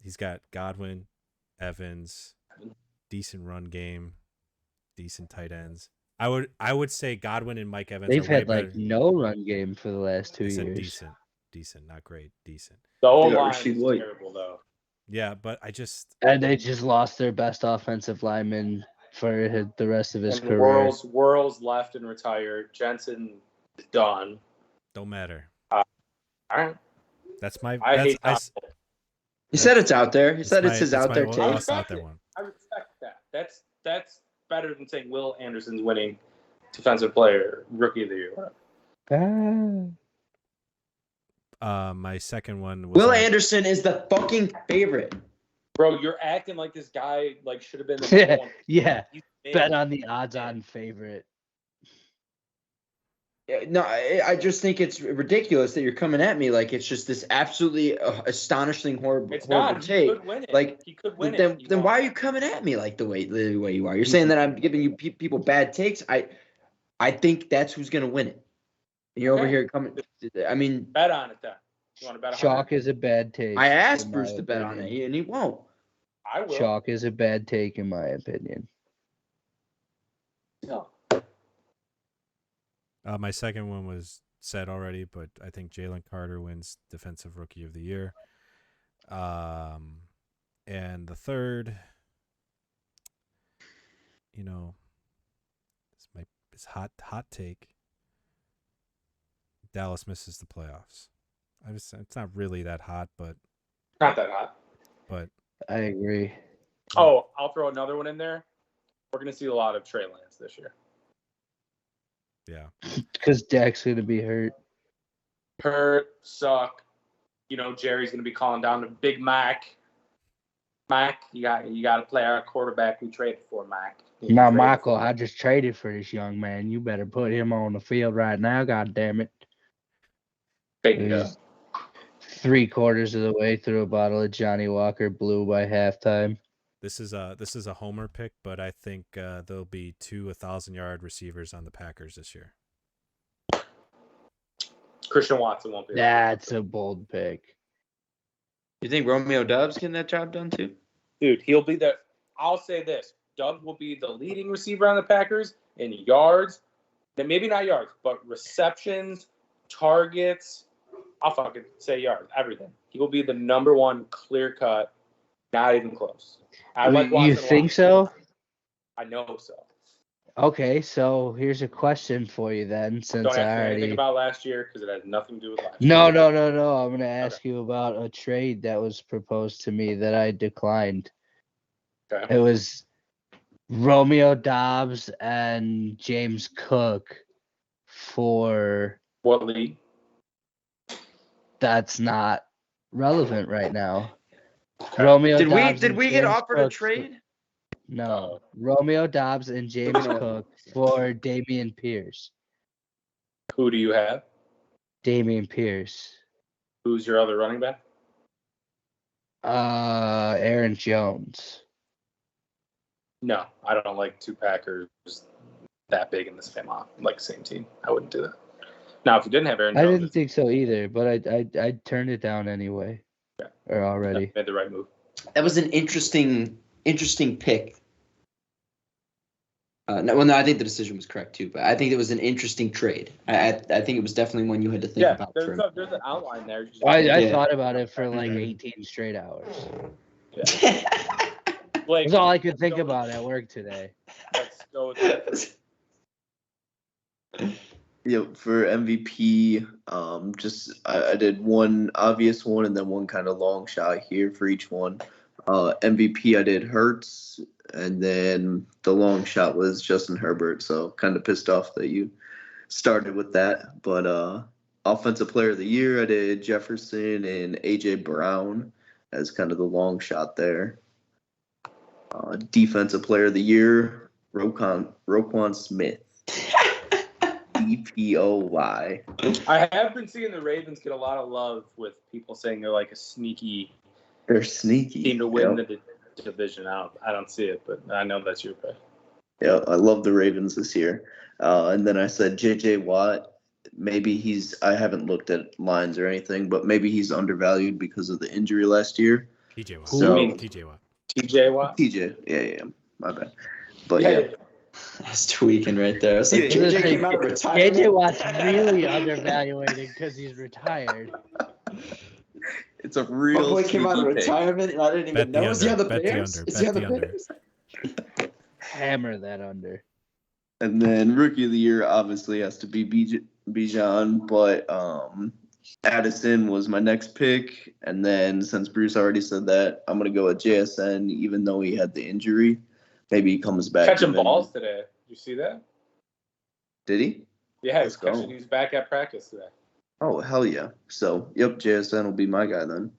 He's got Godwin, Evans, decent run game, decent tight ends. I would say Godwin and Mike Evans They've are way had like better. no run game for the last 2 I said years. decent, not great, decent. The whole They got line Rasheed is White. terrible, though. Yeah, but I just And they just lost their best offensive lineman for the rest of his And career. Worrell's left and retired. Jensen is done. don't matter. All right. That's my. I That's hate I, Tom. He said it's out there. He that's said my- it's his that's out my there most take. take. out there one. I respect that. That's better than saying Will Anderson's winning defensive player, rookie of the year. My second one was Will Anderson is the fucking favorite. Bro, you're acting like this guy should have been the number one. Yeah, He's big. bet on the odds-on favorite. No, I just think it's ridiculous that you're coming at me like it's just this absolutely astonishing, horrible It's horrible not. He take. could win it. Like, he could win then, it. then why are you coming at me like the way you are? You're saying that I'm giving you people bad takes. I think that's who's gonna win it. And you're over Okay. here coming. I mean, bet on it then? You want to bet on Chalk is a bad take. I asked in Bruce my to bet on opinion. it, and he won't. I will. Chalk is a bad take in my opinion. No. My second one was said already, but I think Jalen Carter wins Defensive Rookie of the Year. And the third, it's hot take. Dallas misses the playoffs. It's not really that hot, but Not that hot. I agree. Oh, I'll throw another one in there. We're going to see a lot of Trey Lance this year. yeah. Because Dak's going to be hurt. Hurt, suck. Jerry's going to be calling down to Big Mac. Mac, you got to play our quarterback we traded for, Mac. Now, Michael, I just traded for this young man. You better put him on the field right now, God damn it. He's 3/4 of the way through a bottle of Johnny Walker Blue by halftime. This is a homer pick, but I think there'll be 2 1,000-yard receivers on the Packers this year. Christian Watson won't be. That's a bold pick. You think Romeo Doubs getting that job done too? Dude, he'll be the. I'll say this: Doug will be the leading receiver on the Packers in yards. Then maybe not yards, but receptions, targets. I'll fucking say yards, everything. He will be the number one clear cut. Not even close. You think so? I know so. Okay, so here's a question for you then, since Don't I ask me already. anything about last year because it has nothing to do with last No. year. I'm going to ask you about a trade that was proposed to me that I declined. Okay. It was Romeo Doubs and James Cook for. What league? That's not relevant right now. Romeo Did Doubs we and get James offered a Cook trade? No. Romeo Doubs and James Cook for Dameon Pierce. Who do you have? Dameon Pierce. Who's your other running back? Aaron Jones. No, I don't like 2 Packers that big in the same team. I wouldn't do that. Now, if you didn't have Aaron Jones, I didn't think so either, but I turned it down anyway. Yeah. Or already. Made the right move. That was an interesting pick. No, I think the decision was correct too, but I think it was an interesting trade. I think it was definitely one you had to think about. There's an outline there. I thought about it for like 18 straight hours. Yeah. Blake, That's all I could think about at work today. Let's go with that. For MVP, I did one obvious one and then one kind of long shot here for each one. MVP, I did Hurts, and then the long shot was Justin Herbert. So kind of pissed off that you started with that. But Offensive Player of the Year, I did Jefferson and AJ Brown as kind of the long shot there. Defensive Player of the Year, Roquan Smith. EPOY. I have been seeing the Ravens get a lot of love with people saying they're like a sneaky. They're sneaky. Team to win the division. I don't see it, but I know that's your pick. Yeah, I love the Ravens this year. And then I said J.J. Watt. Maybe I haven't looked at lines or anything, but maybe he's undervalued because of the injury last year. TJ Watt. TJ Watt. TJ. Yeah. My bad. But yeah. That's tweaking right there. I was like, JJ came out of retirement. JJ Watt's really undervaluated because he's retired. It's a real. My boy came out of retirement and I didn't even know. Is he on the Bears? Is he on the Bears? Hammer that under. And then Rookie of the Year obviously has to be Bijan, but Addison was my next pick. And then since Bruce already said that, I'm going to go with JSN, even though he had the injury. Maybe he comes back. Catching balls today. You see that? Did he? Yeah, he was back at practice today. Oh, hell yeah. So, yep, JSN will be my guy then.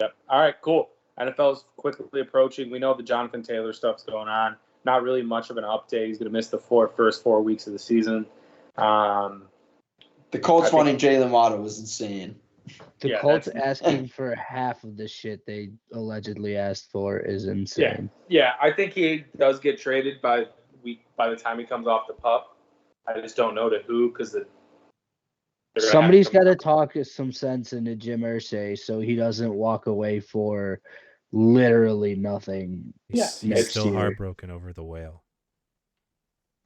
Yep. All right, cool. NFL's quickly approaching. We know the Jonathan Taylor stuff's going on. Not really much of an update. He's going to miss the first 4 weeks of the season. The Colts wanting Jalen Waddle was insane. The Colts asking for half of the shit they allegedly asked for is insane. Yeah, I think he does get traded by the time he comes off the pup. I just don't know to who because somebody's got to talk some sense into Jim Irsay so he doesn't walk away for literally nothing. He's still heartbroken over the whale.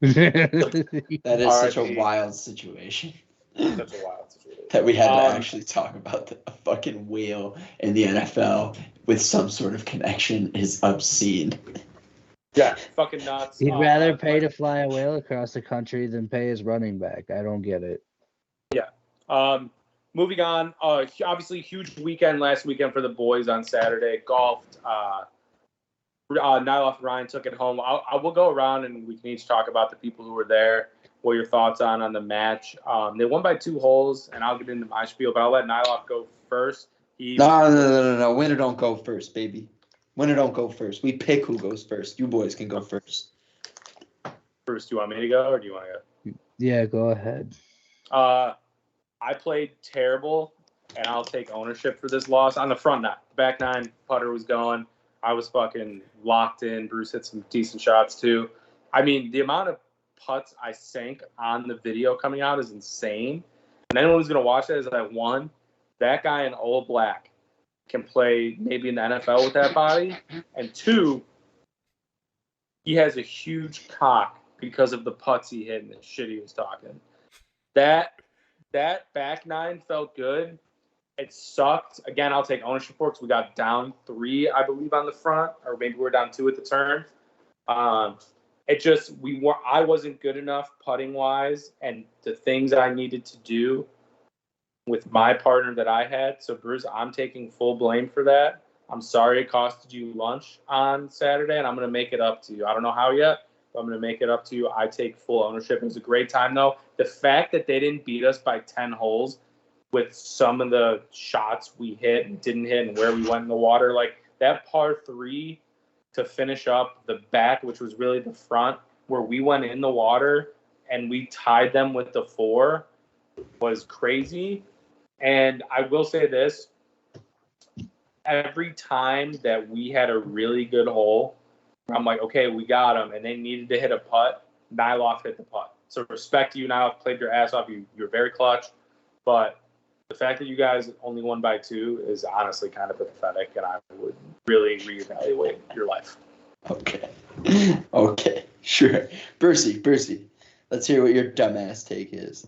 That is such a wild situation. Such a wild situation. That we had to actually talk about a fucking whale in the NFL with some sort of connection is obscene. Yeah, fucking nuts. He'd rather pay to fly a whale across the country than pay his running back. I don't get it. Yeah. moving on. Obviously, huge weekend last weekend for the boys on Saturday. Golfed. Niloff and Ryan took it home. I will go around and we can each talk about the people who were there. What your thoughts on the match? They won by 2 holes, and I'll get into my spiel, but I'll let Niloff go first. No. Winner don't go first, baby. Winner don't go first. We pick who goes first. You boys can go first. Bruce, do you want me to go or do you want to go? Yeah, go ahead. I played terrible, and I'll take ownership for this loss. On the front nine, the back nine, putter was going. I was fucking locked in. Bruce hit some decent shots too. I mean, the amount of putts I sank on the video coming out is insane. And anyone who's going to watch that is that, one, that guy in all black can play maybe in the NFL with that body. And 2, he has a huge cock because of the putts he hit and the shit he was talking. That back nine felt good. It sucked. Again, I'll take ownership for it because we got down 3, I believe, on the front, or maybe we were down 2 at the turn. I wasn't good enough putting wise, and the things I needed to do with my partner that I had. So Bruce, I'm taking full blame for that. I'm sorry it costed you lunch on Saturday, and I'm going to make it up to you. I don't know how yet, but I'm going to make it up to you. I take full ownership. It was a great time, though. The fact that they didn't beat us by 10 holes with some of the shots we hit and didn't hit and where we went in the water, like that par 3 to finish up the back, which was really the front, where we went in the water and we tied them with the 4, was crazy. And I will say this, every time that we had a really good hole, I'm like, okay, we got them, and they needed to hit a putt, Niloff hit the putt. So respect to you, Niloff, played your ass off. You're very clutch. But the fact that you guys only won by 2 is honestly kind of pathetic, and I would really reevaluate your life. Okay, sure. Percy, let's hear what your dumbass take is.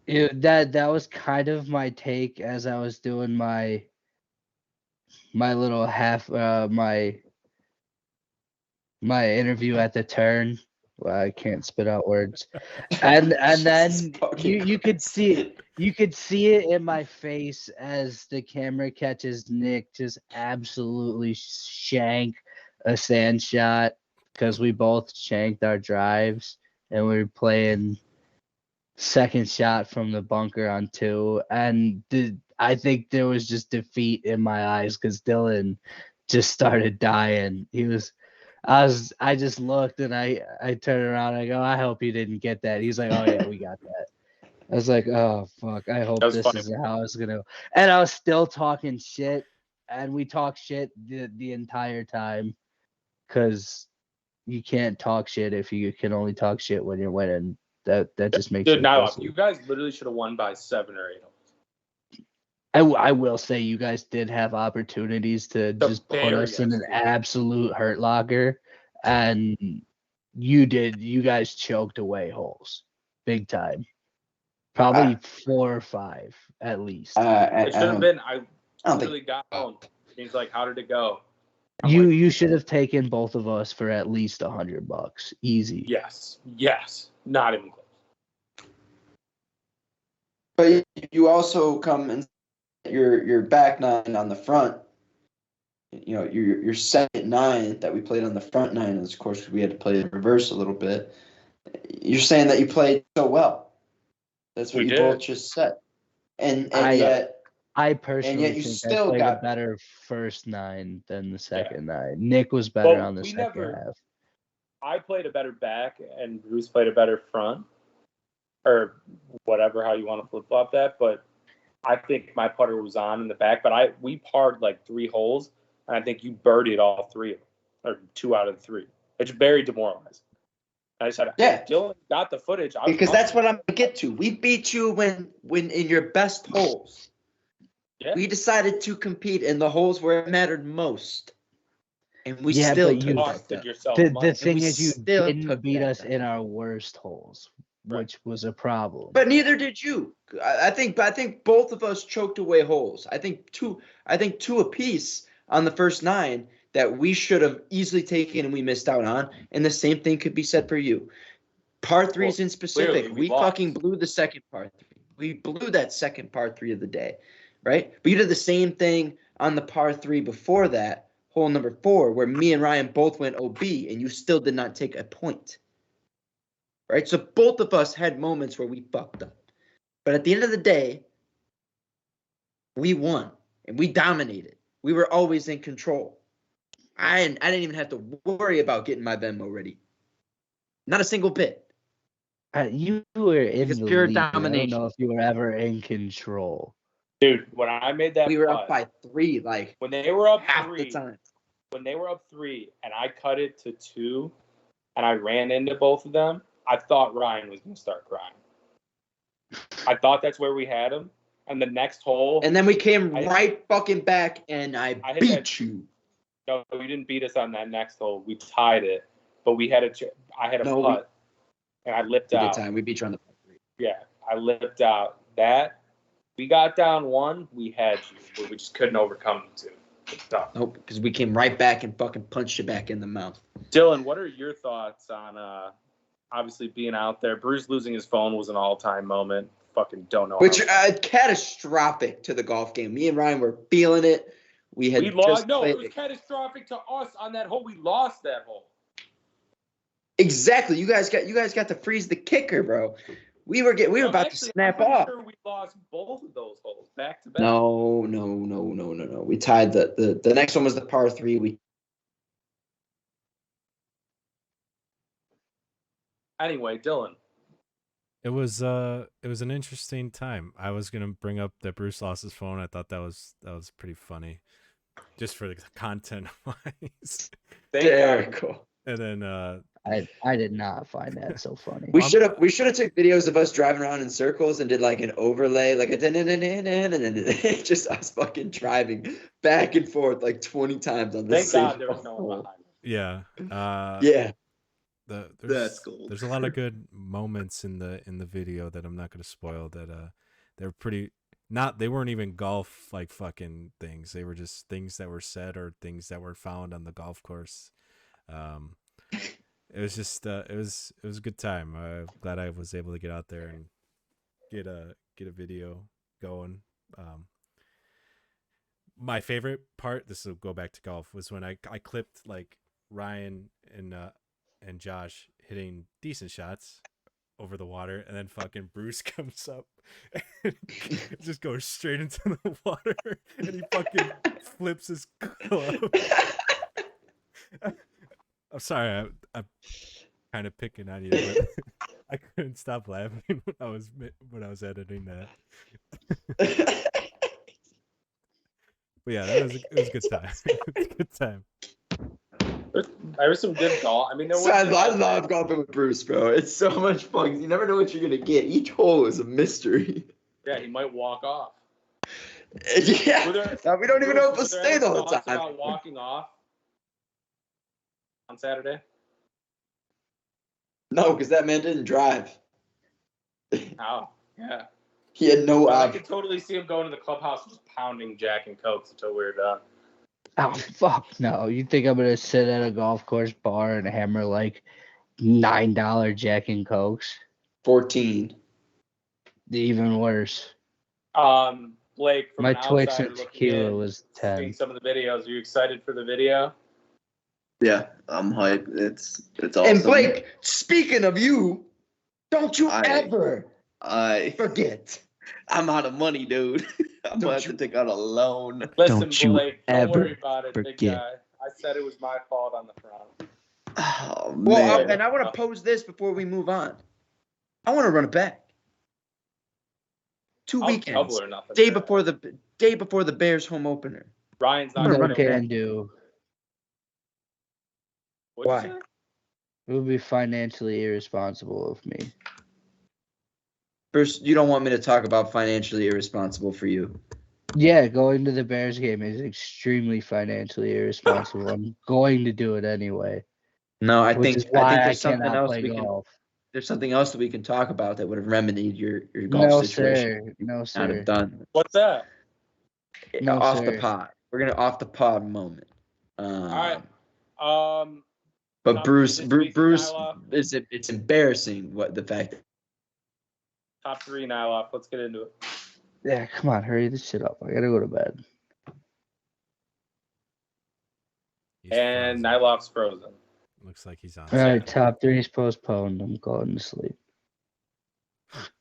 That was kind of my take as I was doing my little my interview at the turn. Well, I can't spit out words. And then you could see it in my face as the camera catches Nick just absolutely shank a sand shot, because we both shanked our drives and we were playing second shot from the bunker on 2, and I think there was just defeat in my eyes because Dylan just started dying. I just looked and I turned around and I go, I hope you didn't get that. He's like, oh yeah, we got that. I was like, oh fuck, I hope this is how it's gonna. And I was still talking shit, and we talked shit the entire time, because you can't talk shit if you can only talk shit when you're winning. That just makes Dude, Niloff, you guys literally should have won by 7 or 8 holes. I will say you guys did have opportunities to just put us in an absolute hurt locker, and you guys choked away holes big time. Probably 4 or 5 at least. It should have been. I really got home. He's like, how did it go? You should have taken both of us for at least $100. Easy. Yes. Not even close. But you also come and your back nine on the front. You know, your second 9 that we played on the front 9, and of course we had to play the reverse a little bit. You're saying that you played so well. That's what you both just said. And yet I personally think I played a better first 9 than the second 9. Nick was better on the second half. I played a better back, and Bruce played a better front, or whatever, how you want to flip-flop that. But I think my putter was on in the back, but we parred like 3 holes, and I think you birdied all 3 of them, or 2 out of the 3. It's very demoralizing. I said, yeah, Dylan got the footage. Because that's what I'm going to get to. We beat you when in your best holes. Yeah. We decided to compete in the holes where it mattered most. And we still costed yourself. The thing is, you didn't beat us in our worst holes, which was a problem. But neither did you. I think both of us choked away holes. I think two apiece on the first 9 that we should have easily taken and we missed out on. And the same thing could be said for you. Par 3s in specific, we fucking blew the second par 3. We blew that second par 3 of the day, right? But you did the same thing on the par 3 before that, hole number 4, where me and Ryan both went OB, and you still did not take a point, right? So both of us had moments where we fucked up. But at the end of the day, we won, and we dominated. We were always in control. I didn't even have to worry about getting my Venmo ready. Not a single bit. You were in Because the pure lead. I don't domination. know if you were ever in control. Dude, when I made that We were putt, up by 3, like when they were up half 3, the time. when they were up 3 and I cut it to 2 and I ran into both of them, I thought Ryan was going to start crying. I thought that's where we had him. And the next hole. And then we came right fucking back, and I hit beat that- you. No, you didn't beat us on that next hole. We tied it, but I had a putt, and I lipped out. Time. We beat you on the putt 3. Yeah, I lipped out. We got down 1. We had you, but we just couldn't overcome the 2. It's tough. Nope, because we came right back and fucking punched you back in the mouth. Dylan, what are your thoughts on obviously being out there? Bruce losing his phone was an all-time moment. Fucking don't know. Which catastrophic to the golf game. Me and Ryan were feeling it. We lost. No, it was catastrophic to us on that hole. We lost that hole. Exactly. You guys got to freeze the kicker, bro. We were about to snap off. Sure we lost both of those holes back to back. No. We tied the next one was the par 3. Anyway, Dylan. It was an interesting time. I was gonna bring up that Bruce lost his phone. I thought that was pretty funny, just for the content wise. Very cool. And then I did not find that so funny. We should have took videos of us driving around in circles and did like an overlay, like a just us fucking driving back and forth like 20 times on the Thank same God there was no one behind. yeah. Yeah. That's cool. There's a lot of good moments in the video that I'm not going to spoil. That they're pretty. They weren't even golf like fucking things. They were just things that were said or things that were found on the golf course. It was just it was a good time. I'm glad I was able to get out there and get a video going. My favorite part, this will go back to golf, was when I clipped like Ryan and Josh hitting decent shots over the water, and then fucking Bruce comes up and just goes straight into the water, and he fucking flips his club. I'm sorry, I'm kind of picking on you, but I couldn't stop laughing when I was editing that. But yeah, it was a good time. It was a good time. There was some good golf. I mean, I love golfing with Bruce, bro. It's so much fun. You never know what you're gonna get. Each hole is a mystery. Yeah, he might walk off. Yeah, we don't even know if he'll stay the whole time. About walking off on Saturday? No, because that man didn't drive. Oh, yeah. He had no I option. could totally see him going to the clubhouse just pounding Jack and Cokes until we were done. Oh fuck no! You think I'm gonna sit at a golf course bar and hammer like $9 Jack and Cokes? 14. Even worse. Blake, from My an Twix outsider and looking tequila in, was seeing 10. some of the videos. Are you excited for the video? Yeah, I'm hyped. It's awesome. And Blake, speaking of you, don't you ever I forget. I'm out of money, dude. I'm gonna have to take out a loan. Listen, Don't you Blake, don't ever worry about it, big forget. guy. I said it was my fault on the front. Oh Well, man. and I want to pose this before we move on. I want to run it back. 2 I'll weekends. double or nothing. Day before the Bears home opener. Ryan's not I'm gonna going run to it Can back. do. Why? It would be financially irresponsible of me. First, you don't want me to talk about financially irresponsible for you. Yeah, going to the Bears game is extremely financially irresponsible. I'm going to do it anyway. No, I Which think is why there's something cannot else play we can. golf. There's something else that we can talk about that would have remedied your golf No, situation. sir. No, Not sir. have done What's that? No, off sir. the pod. We're gonna off the pod moment. All right. But Top Bruce, three this week, Bruce, Niloff. it's embarrassing what the fact Top 3, Niloff. Let's get into it. Yeah, come on, hurry this shit up. I gotta go to bed. He's And frozen. Niloff's frozen. Looks like he's on. All right, top 3 is postponed. I'm going to sleep.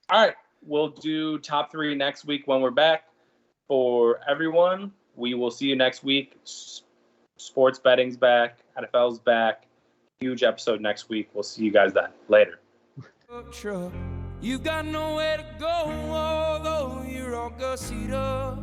All right. We'll do top 3 next week when we're back. For everyone, we will see you next week. Sports betting's back. NFL's back. Huge episode next week. We'll see you guys then. Later. Truck. You got nowhere to go, although you're all gussied up.